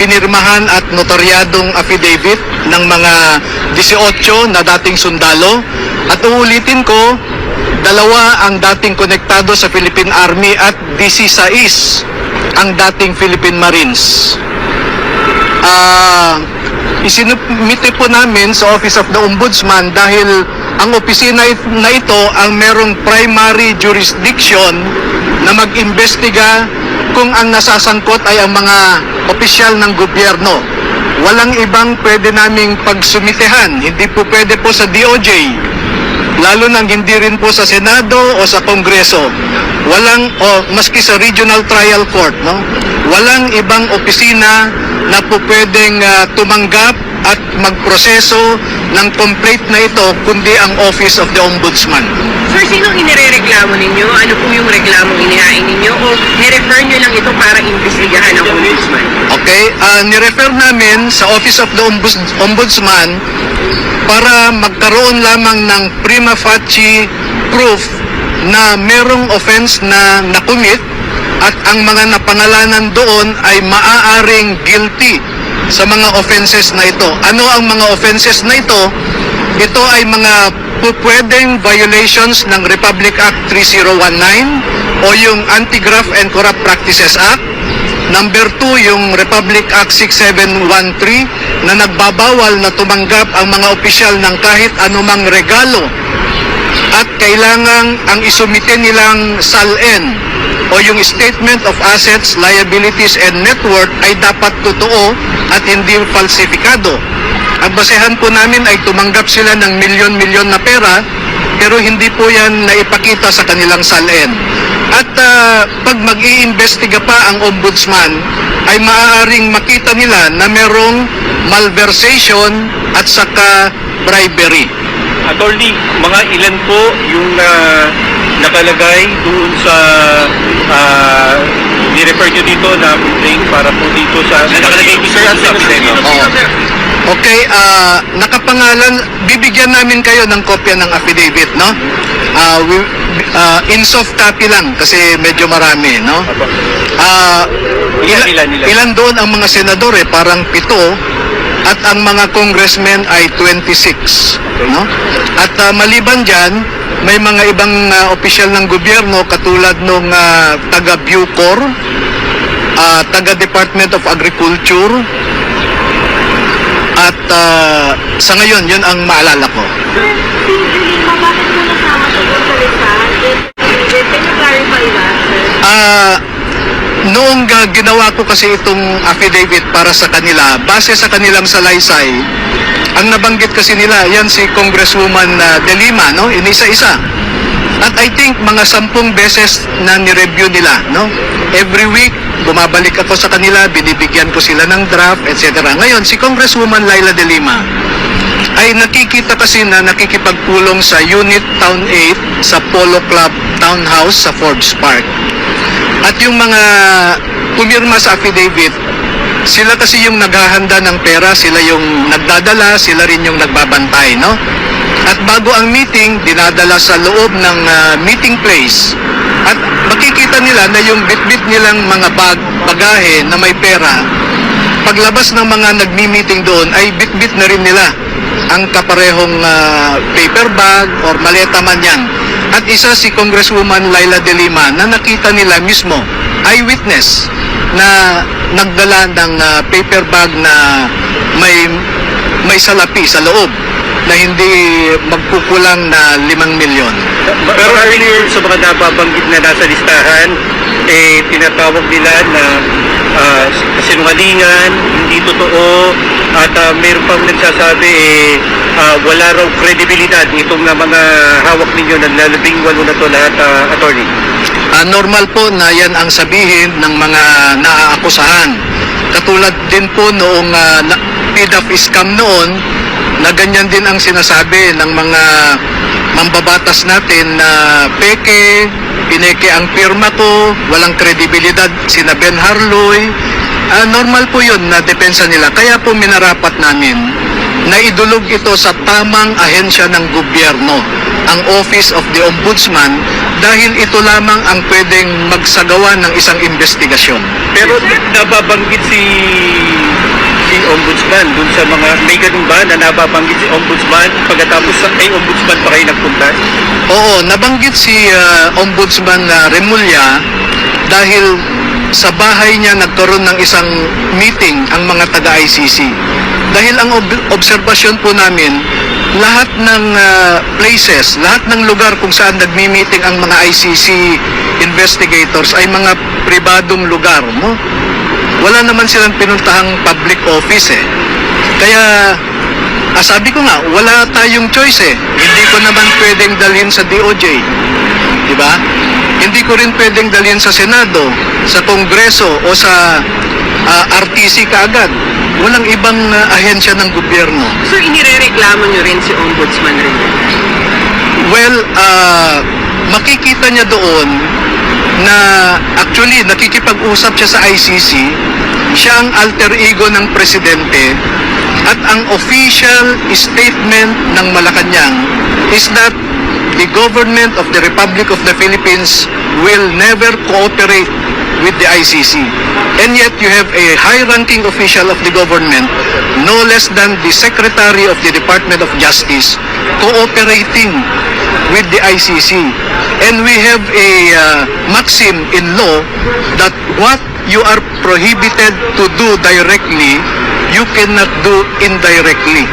pinirmahan at notaryadong affidavit ng mga 18 na dating sundalo. At uulitin ko, 2 ang dating konektado sa Philippine Army at 16 ang dating Philippine Marines. Isinumite po namin sa Office of the Ombudsman dahil ang opisina na ito ang merong primary jurisdiction na mag-imbestiga kung ang nasasangkot ay ang mga opisyal ng gobyerno. Walang ibang pwede naming pagsumitehan, hindi po pwede po sa DOJ, lalo nang hindi rin po sa Senado o sa Kongreso. Maski sa Regional Trial Court, no? Walang ibang opisina na po pwedeng tumanggap at magproseso ng complaint na ito kundi ang Office of the Ombudsman. Sir, sinong inirereklamo ninyo? Ano po yung reklamong inihain ninyo? O nirefer nyo lang ito para imbestigahan ng Ombudsman? Okay, nirefer namin sa Office of the Ombudsman para magkaroon lamang ng prima facie proof na merong offense na nakumit at ang mga napangalanan doon ay maaaring guilty sa mga offenses na ito. Ano ang mga offenses na ito? Ito ay mga pupwedeng violations ng Republic Act 3019 o yung Anti-Graft and Corrupt Practices Act. Number 2, yung Republic Act 6713 na nagbabawal na tumanggap ang mga opisyal ng kahit anumang regalo at kailangang ang isumite nilang SALN o yung Statement of Assets, Liabilities and Net Worth ay dapat totoo at hindi falsifikado. Ang basehan po namin ay tumanggap sila ng milyon-milyon na pera pero hindi po yan naipakita sa kanilang SALN. At pag mag-iimbestiga pa ang Ombudsman ay maaaring makita nila na merong malversation at saka bribery. Attorney, mga ilan po yung nakalagay doon sa ni-refer nyo dito na complaint para po dito sa nakalagay dito sa Okay, nakapangalan, bibigyan namin kayo ng kopya ng affidavit, no? In soft copy lang kasi medyo marami, no? Ilan doon ang mga senador parang 7 at ang mga congressmen ay 26, no? At maliban diyan, may mga ibang opisyal ng gobyerno katulad nung taga Bucor, taga Department of Agriculture, at sa ngayon, yun ang maalala ko. Bakit mo nasama sa listahan? Can you clarify that? Noong ginawa ko kasi itong affidavit para sa kanila, base sa kanilang salaysay, ang nabanggit kasi nila, yan si Congresswoman De Lima, no? Inisa-isa. At I think mga 10 beses na ni-review nila, no? Every week, bumabalik ako sa kanila, binibigyan ko sila ng draft, etc. Ngayon, si Congresswoman Laila De Lima ay nakikita kasi na nakikipagpulong sa Unit Town 8 sa Polo Club Townhouse sa Forbes Park. At yung mga pumirma sa affidavit, sila kasi yung naghahanda ng pera, sila yung nagdadala, sila rin yung nagbabantay, no? At bago ang meeting, dinadala sa loob ng meeting place. At makikita nila na yung bitbit nilang mga bagahe na may pera, paglabas ng mga nagmi-meeting doon, ay bitbit na rin nila ang kaparehong paper bag or maleta man yan. At isa si Congresswoman Laila De Lima na nakita nila mismo, eyewitness, na nagdala ng paper bag na may salapi sa loob na hindi magkukulang na 5 milyon. Pero earlier sa mga nababanggit na nasa listahan, tinatawag nila na sinungalingan, hindi totoo, at mayroon pang nagsasabi wala raw kredibilidad itong na mga hawak ninyo na lalabing 8 na to lahat, attorney. Normal po na yan ang sabihin ng mga naaakusahan. Katulad din po noong PDAF scam noon, na ganyan din ang sinasabi ng mga mambabatas natin na pineke ang pirma ko, walang kredibilidad, sina Ben Harloy. Normal po yun na depensa nila. Kaya po minarapat namin na idulog ito sa tamang ahensya ng gobyerno, ang Office of the Ombudsman, dahil ito lamang ang pwedeng magsagawa ng isang investigasyon. Pero nababanggit si Ombudsman dun sa mga, may ganun ba na nababanggit si Ombudsman pagkatapos may Ombudsman pa kayo nagpunta? Oo, nabanggit si Ombudsman Remulla dahil sa bahay niya nagkaroon ng isang meeting ang mga taga-ICC. Dahil ang obserbasyon po namin, lahat ng places, lahat ng lugar kung saan nagmi-meeting ang mga ICC investigators ay mga pribadong lugar, no? Wala naman silang pinuntahang public office eh. Kaya sabi ko nga, wala tayong choice eh. Hindi ko naman pwedeng dalhin sa DOJ. Diba? Hindi ko rin pwedeng dalhin sa Senado, sa Kongreso o sa RTC kaagad. Walang ibang ahensya ng gobyerno. So, inirereklamo nyo rin si Ombudsman rin? Well, makikita niya doon na actually nakikipag-usap siya sa ICC. Siya ang alter ego ng presidente at ang official statement ng Malacanang is that the government of the Republic of the Philippines will never cooperate with the ICC. And yet you have a high-ranking official of the government, no less than the Secretary of the Department of Justice, cooperating with the ICC. And we have a maxim in law that what you are prohibited to do directly, you cannot do indirectly.